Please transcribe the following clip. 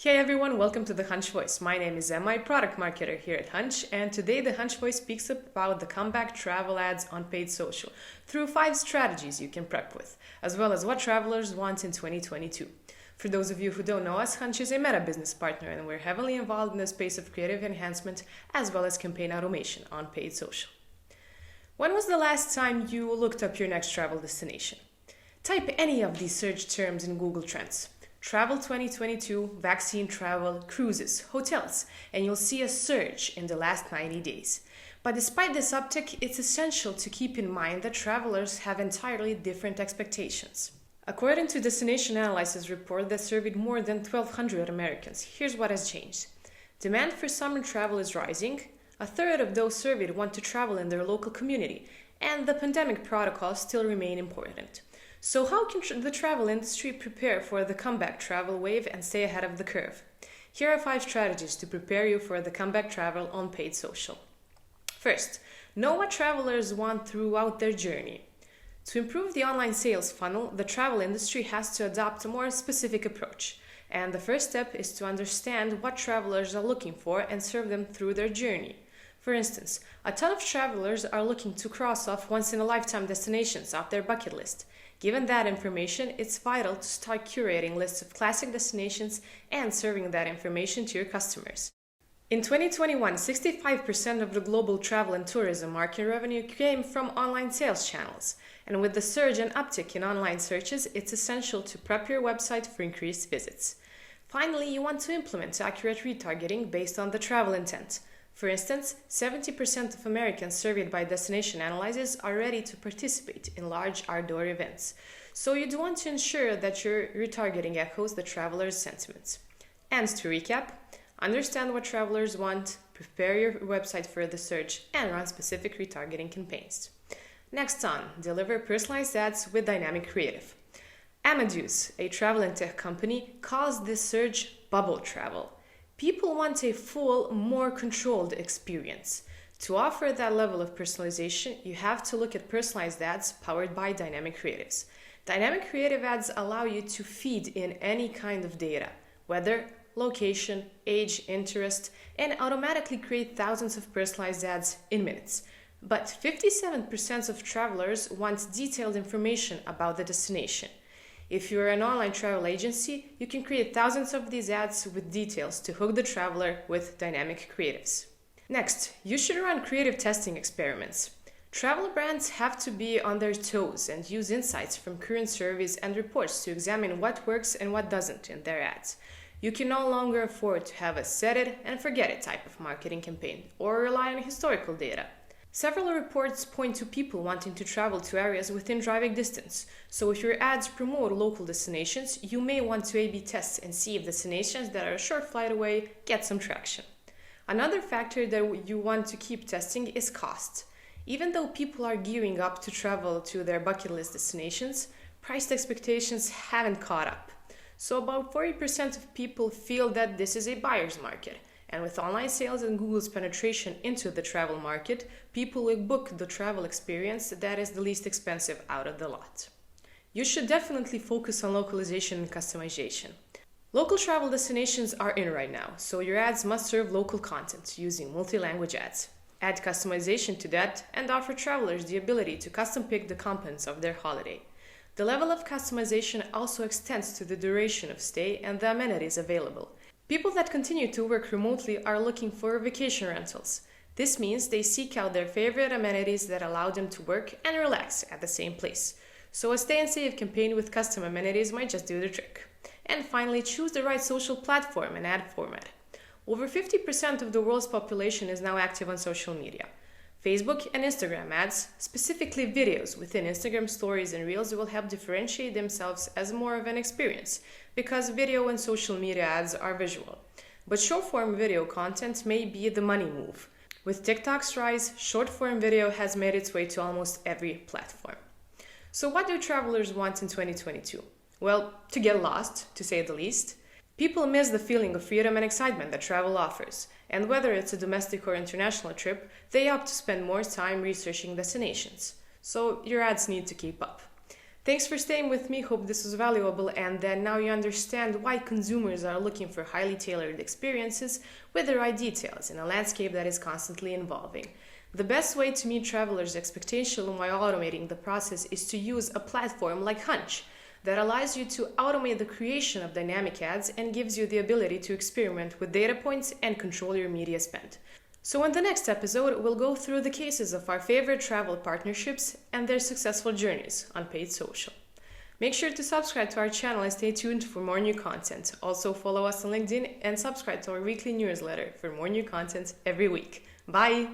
Hey everyone, welcome to the Hunch Voice. My name is Emma, product marketer here at Hunch, and today the Hunch Voice speaks about the comeback travel ads on paid social through 5 strategies you can prep with, as well as what travelers want in 2022. For those of you who don't know us, Hunch is a meta business partner and we're heavily involved in the space of creative enhancement as well as campaign automation on paid social. When was the last time you looked up your next travel destination? Type any of these search terms in Google Trends. Travel 2022, vaccine travel, cruises, hotels, and you'll see a surge in the last 90 days. But despite this uptick, it's essential to keep in mind that travelers have entirely different expectations. According to Destination Analysis report that surveyed more than 1,200 Americans, here's what has changed. Demand for summer travel is rising. A third of those surveyed want to travel in their local community, and the pandemic protocols still remain important. So how can the travel industry prepare for the comeback travel wave and stay ahead of the curve? Here are 5 strategies to prepare you for the comeback travel on paid social. First, know what travelers want throughout their journey. To improve the online sales funnel, the travel industry has to adopt a more specific approach. And the first step is to understand what travelers are looking for and serve them through their journey. For instance, a ton of travelers are looking to cross off once-in-a-lifetime destinations off their bucket list. Given that information, it's vital to start curating lists of classic destinations and serving that information to your customers. In 2021, 65% of the global travel and tourism market revenue came from online sales channels. And with the surge and uptick in online searches, it's essential to prep your website for increased visits. Finally, you want to implement accurate retargeting based on the travel intent. For instance, 70% of Americans surveyed by Destination Analysis are ready to participate in large outdoor events. So you do want to ensure that your retargeting echoes the traveler's sentiments. And to recap, understand what travelers want, prepare your website for the search, and run specific retargeting campaigns. Next on, deliver personalized ads with dynamic creative. Amadeus, a travel and tech company, calls this surge bubble travel. People want a full, more controlled experience. To offer that level of personalization, you have to look at personalized ads powered by dynamic creatives. Dynamic creative ads allow you to feed in any kind of data, weather, location, age, interest, and automatically create thousands of personalized ads in minutes. But 57% of travelers want detailed information about the destination. If you're an online travel agency, you can create thousands of these ads with details to hook the traveler with dynamic creatives. Next, you should run creative testing experiments. Travel brands have to be on their toes and use insights from current surveys and reports to examine what works and what doesn't in their ads. You can no longer afford to have a set it and forget it type of marketing campaign or rely on historical data. Several reports point to people wanting to travel to areas within driving distance, so if your ads promote local destinations, you may want to A/B test and see if destinations that are a short flight away get some traction. Another factor that you want to keep testing is cost. Even though people are gearing up to travel to their bucket list destinations, price expectations haven't caught up. So about 40% of people feel that this is a buyer's market. And with online sales and Google's penetration into the travel market, people will book the travel experience that is the least expensive out of the lot. You should definitely focus on localization and customization. Local travel destinations are in right now, so your ads must serve local content using multi-language ads. Add customization to that and offer travelers the ability to custom pick the contents of their holiday. The level of customization also extends to the duration of stay and the amenities available. People that continue to work remotely are looking for vacation rentals. This means they seek out their favorite amenities that allow them to work and relax at the same place. So a stay and save campaign with custom amenities might just do the trick. And finally, choose the right social platform and ad format. Over 50% of the world's population is now active on social media. Facebook and Instagram ads, specifically videos within Instagram stories and reels, will help differentiate themselves as more of an experience because video and social media ads are visual. But short-form video content may be the money move. With TikTok's rise, short-form video has made its way to almost every platform. So what do travelers want in 2022? Well, to get lost, to say the least. People miss the feeling of freedom and excitement that travel offers, and whether it's a domestic or international trip, they opt to spend more time researching destinations. So your ads need to keep up. Thanks for staying with me. Hope this was valuable and that now you understand why consumers are looking for highly tailored experiences with the right details in a landscape that is constantly evolving. The best way to meet travelers' expectations while automating the process is to use a platform like Hunch that allows you to automate the creation of dynamic ads and gives you the ability to experiment with data points and control your media spend. So in the next episode, we'll go through the cases of our favorite travel partnerships and their successful journeys on paid social. Make sure to subscribe to our channel and stay tuned for more new content. Also follow us on LinkedIn and subscribe to our weekly newsletter for more new content every week. Bye!